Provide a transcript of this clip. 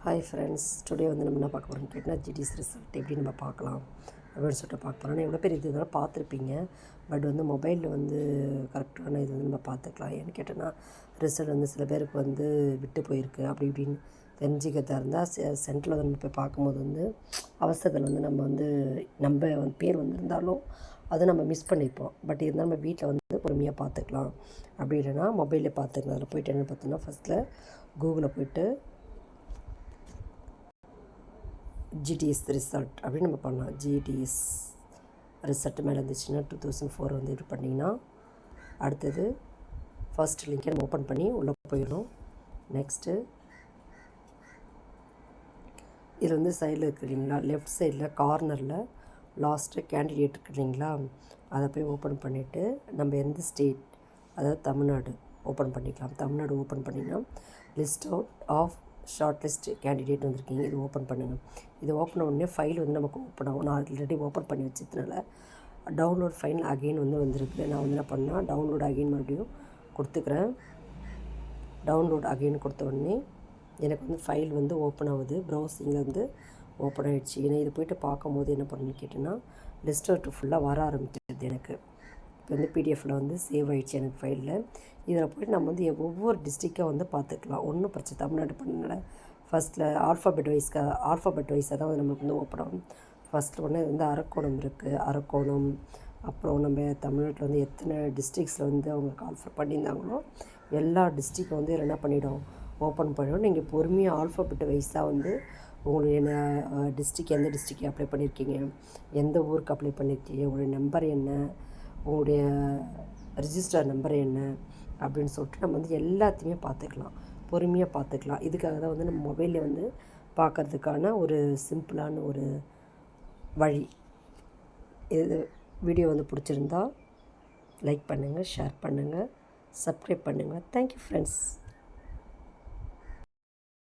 Hi friends, today வந்து நம்ம என்ன பார்க்க போகிறோம்னு கேட்டால் ஜிடிஎஸ் ரிசல்ட் எப்படி நம்ம பார்க்கலாம் அப்படின்னு சொல்லிட்டு பார்க்க போகிறோம். எவ்வளோ பேர் இது இதெல்லாம் பார்த்துருப்பீங்க. பட் வந்து மொபைலில் வந்து கரெக்டான இது வந்து நம்ம பார்த்துக்கலாம். ஏன்னு கேட்டோன்னா ரிசல்ட் வந்து சில பேருக்கு வந்து விட்டு போயிருக்கு அப்படி இப்படின்னு தெரிஞ்சுக்கிறதா இருந்தால் சென்டரில் வந்து நம்ம போய் பார்க்கும்போது வந்து அவசரத்தில் வந்து நம்ம பேர் வந்திருந்தாலும் அதை நம்ம மிஸ் பண்ணிப்போம். பட் இருந்தாலும் நம்ம வீட்டில் வந்து பொறுமையாக பார்த்துக்கலாம். அப்படி இல்லைன்னா மொபைலில் பார்த்துக்கலாம். அதில் போய்ட்டு என்ன பார்த்தோன்னா ஃபஸ்ட்டில் கூகுளில் போய்ட்டு ஜிடிஎஸ் ரிசல்ட் அப்படின்னு நம்ம பண்ணலாம். ஜிடிஎஸ் ரிசல்ட் மேலே இருந்துச்சுன்னா 2004 வந்து இது பண்ணிங்கன்னா அடுத்தது ஃபர்ஸ்ட் லிங்கை நம்ம ஓப்பன் பண்ணி உள்ளே போயிடும். நெக்ஸ்ட்டு இதில் வந்து சைடில் இருக்குது இல்லைங்களா, லெஃப்ட் சைடில் கார்னரில் லாஸ்ட்டு கேண்டிடேட் இருக்குது இல்லைங்களா, அதை போய் ஓப்பன் பண்ணிவிட்டு நம்ம எந்த ஸ்டேட், அதாவது தமிழ்நாடு ஓப்பன் பண்ணிக்கலாம். தமிழ்நாடு ஓப்பன் பண்ணிங்கன்னா list out of shortlist candidate வந்திருக்கீங்க. இது ஓப்பன் பண்ணுங்கள். இது ஓப்பன் உடனே ஃபைல் வந்து நமக்கு ஓப்பன் ஆகும். நான் ஆல்ரெடி ஓப்பன் பண்ணி வச்சதுனால டவுன்லோட் ஃபைல் அகெயின் வந்து வந்திருக்கு. நான் வந்து என்ன பண்ணால் டவுன்லோட் அகெயின் மறுபடியும் கொடுத்துக்கிறேன். டவுன்லோட் அகெயின் கொடுத்த உடனே எனக்கு வந்து ஃபைல் வந்து ஓப்பன் ஆகுது. ப்ரௌசிங்கில் வந்து ஓப்பன் ஆகிடுச்சு. ஏன்னா இது போய்ட்டு பார்க்கும்போது என்ன பண்ணணும்னு கேட்டேன்னா லிஸ்ட் அவுட் ஃபுல்லாக வர ஆரம்பிச்சிடுது. எனக்கு இப்போ வந்து பிடிஎஃப்பில் வந்து சேவ் ஆகிடுச்சு எனக்கு ஃபைலில். இதில் போய்ட்டு நம்ம வந்து ஒவ்வொரு டிஸ்ட்ரிக்டாக வந்து பார்த்துக்கலாம். ஒன்றும் பிரச்சனை தமிழ்நாடு பண்ணனால ஃபஸ்ட்டில் ஆல்ஃபாபெட் வைஸாக தான் வந்து நமக்கு வந்து ஓப்பன் ஆகும். ஃபஸ்ட்டில் ஒன்று வந்து அரக்கோணம் இருக்குது. அரக்கோணம், அப்புறம் நம்ம தமிழ்நாட்டில் வந்து எத்தனை டிஸ்ட்ரிக்ஸில் வந்து அவங்க கால்ஃபர் பண்ணியிருந்தாங்களோ எல்லா டிஸ்ட்ரிக்டும் வந்து இதில் என்ன பண்ணிவிடும், ஓப்பன் பண்ணிவிடும். நீங்கள் பொறுமையாக ஆல்ஃபாபெட் வைஸாக வந்து உங்களுடைய டிஸ்ட்ரிக், எந்த டிஸ்ட்ரிக்ட் அப்ளை பண்ணியிருக்கீங்க, எந்த ஊருக்கு அப்ளை பண்ணியிருக்கீங்க, உங்களுடைய நம்பர் என்ன, உங்களுடைய ரிஜிஸ்டர் நம்பர் என்ன அப்படின்னு சொல்லிட்டு நம்ம வந்து எல்லாத்தையுமே பார்த்துக்கலாம். பொறுமையாக பார்த்துக்கலாம். இதுக்காக தான் வந்து நம்ம மொபைலில் வந்து பார்க்குறதுக்கான ஒரு சிம்பிளான ஒரு வழி. இது வீடியோ வந்து பிடிச்சிருந்தா லைக் பண்ணுங்கள், ஷேர் பண்ணுங்கள், சப்ஸ்கிரைப் பண்ணுங்கள். Thank you friends.